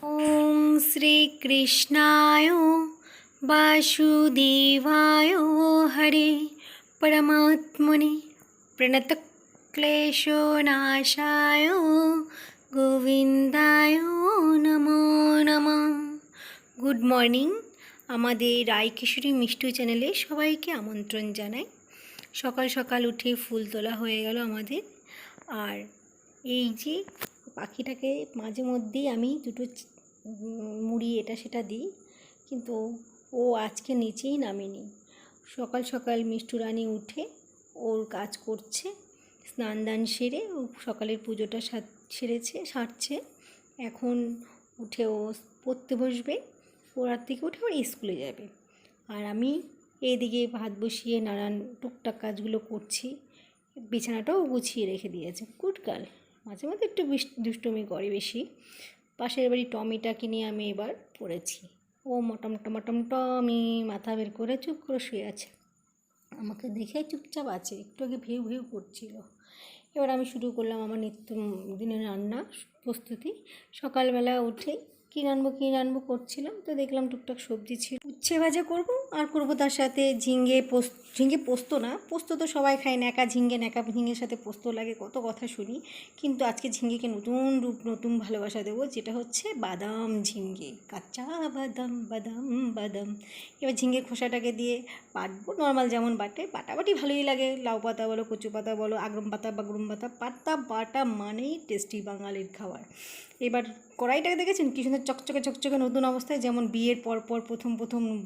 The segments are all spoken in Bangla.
ओम श्री कृष्णाय वासुदेवाय हरे परमात्मने प्रणतक्लेशनाशाय गोविंदाय नमो नमः। Good morning. আমাদের রায়কিশোরী মিষ্টু চ্যানেলে সবাইকে আমন্ত্রণ জানাই। সকাল সকাল উঠে ফুল তোলা হয়ে গেল আমাদের। আর এই যে পাখিটাকে মাঝে মধ্যেই আমি দুটো মুড়ি এটা সেটা দিই, কিন্তু ও আজকে নিচেই নামেনি। সকাল সকাল মিষ্টু রানী উঠে ওর কাজ করছে, স্নান দান সেরে ও সকালের পুজোটা সারছে। এখন উঠে ও পড়তে বসবে, ওরার থেকে উঠে ওর স্কুলে যাবে। আর আমি এইদিকে ভাত বসিয়ে নানান টুকটাক কাজগুলো করছি। বিছানাটাও গুছিয়ে রেখে দিয়েছে। Good girl. মাঝে মাঝে একটু দুষ্টুমি করে বেশি। পাশের বাড়ি টমিটাকে নিয়ে আমি এবার পড়েছি। ও টমি মাথা বের করে চুপ করে শুয়ে আছে। আমাকে দেখে চুপচাপ আছে, একটু আগে ভিউ ভিউ করছিল। এবার আমি শুরু করলাম আমার নিত্য দিনের রান্না প্রস্তুতি। সকালবেলা উঠে কী রানবো করছিলাম, তো দেখলাম টুকটাক সবজি ছিল। উচ্ছে ভাজা করব, আর করব তার সাথে ঝিঙে পোস্ত না, পোস্ত তো সবাই খায়, ন্যাকা ঝিঙের সাথে পোস্ত লাগে, কত কথা শুনি। কিন্তু আজকে ঝিঙেকে নতুন রূপ, নতুন ভালোবাসা দেবো, যেটা হচ্ছে বাদাম ঝিঙে, কাঁচা বাদাম। এবার ঝিঙের খোসাটাকে দিয়ে বাটবো, নর্মাল যেমন বাটাবাটি ভালোই লাগে। লাউ পাতা বলো, কচু পাতা বলো, আগরম পাতা পাতা বাটা মানেই টেস্টি বাঙালির খাবার। এবার কড়াইটাকে দেখেছেন কী সুন্দর চকচকে নতুন অবস্থায়, যেমন বিয়ের পর প্রথম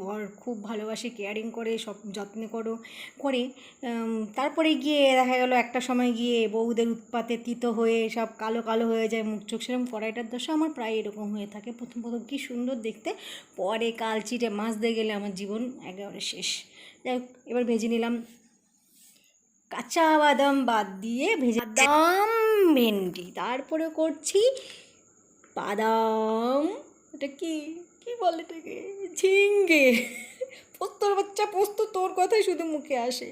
বর খুব ভালোবাসে, কেয়ারিং করে, সব যত্ন করে তারপরে গিয়ে দেখা গেল একটা সময় গিয়ে বউদের উৎপাতে তিতো হয়ে সব কালো হয়ে যায় মুখ চোখ। সেরকম কড়াইটার দশা আমার প্রায় এরকম হয়ে থাকে। প্রথম কী সুন্দর দেখতে, পরে কালচিটে মাছ দিয়ে গেলে আমার জীবন একেবারে শেষ। যাই হোক, এবার ভেজে নিলাম কাঁচা বাদাম বাদ দিয়ে, বাদাম ভেন্ডি, তারপরে করছি বাদাম, এটা কি বলে এটাকে, ঝিঙ্গে। পোস্তর বাচ্চা পোস্ত, তোর কথাই শুধু মুখে আসে।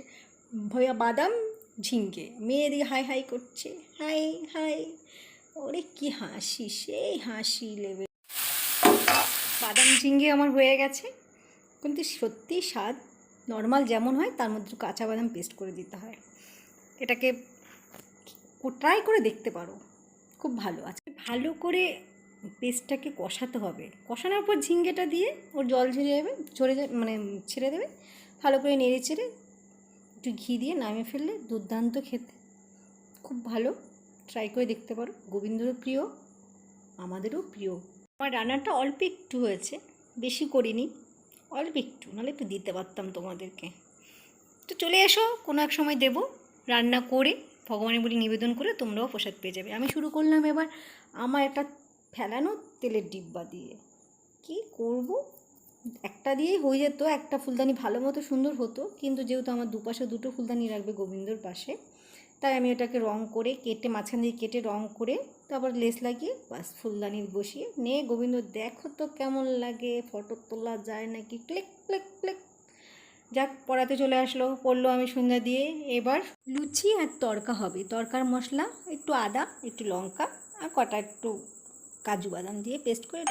ভয়া বাদাম ঝিঙ্গে, মেয়ে দিকে হাই করছে, হাই। ওরে কি হাসি, সেই হাসি লেবে। বাদাম ঝিঙ্গে আমার হয়ে গেছে, কিন্তু সত্যি স্বাদ নর্মাল যেমন হয় তার মধ্যে কাঁচা বাদাম পেস্ট করে দিতে হয়। এটাকে ট্রাই করে দেখতে পারো, খুব ভালো আছে। ভালো করে পেস্টটাকে কষাতে হবে, কষানোর পর ঝিঙ্গেটা দিয়ে ওর জল ছেড়ে দেবে। ভালো করে নেড়ে চেড়ে একটু ঘি দিয়ে নামিয়ে ফেললে দুর্দান্ত খেতে, খুব ভালো। ট্রাই করে দেখতে পারো। গোবিন্দরও প্রিয়, আমাদেরও প্রিয়। আমার রান্নাটা অল্প একটু হয়েছে, বেশি করিনি, অল্প একটু, নাহলে একটু দিতে পারতাম তোমাদেরকে। তো চলে এসো, কোনো এক সময় দেবো রান্না করে, ভগবানের বলি নিবেদন করে, তোমরাও প্রসাদ পেয়ে যাবে। আমি শুরু করলাম এবার আমার একটা ফেলানো তেলের ডিব্বা দিয়ে। কি করব, একটা দিয়েই হয়ে যেত, একটা ফুলদানি ভালো মতো সুন্দর হতো, কিন্তু যেহেতু আমার দুপাশে দুটো ফুলদানি রাখবে গোবিন্দর পাশে, তাই আমি এটাকে রং করে মাঝখান দিয়ে কেটে রং করে তারপর লেস লাগিয়ে বাস ফুলদানি বসিয়ে নে। গোবিন্দ দেখো তো কেমন লাগে, ফটো তোলা যায় নাকি, ক্লিক। যাক, পড়াতে চলে আসলো, পড়লো, আমি সন্ধ্যা দিয়ে। এবার লুচি আর তড়কা হবে। তড়কার মশলা একটু আদা, একটু লঙ্কা আর কটা একটু কাজু বাদাম দিয়ে পেস্ট করে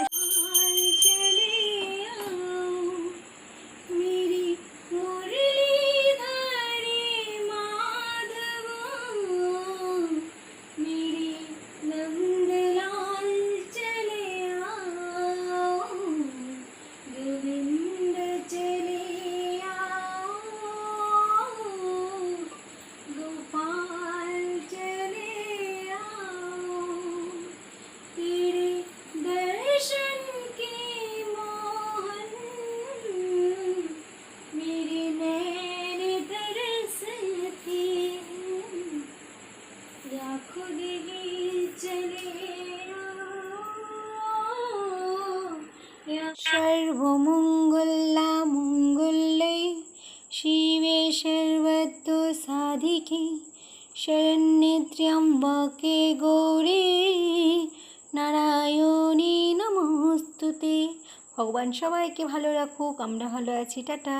सर्वमंगला मंगल्ये शिवे सर्वतो साधिके शरण्ये त्र्यंबके गौरी नारायणी नमोस्तुते। भगवान सबाइके भालो राखुक, आमरा भालो आछि। टाटा।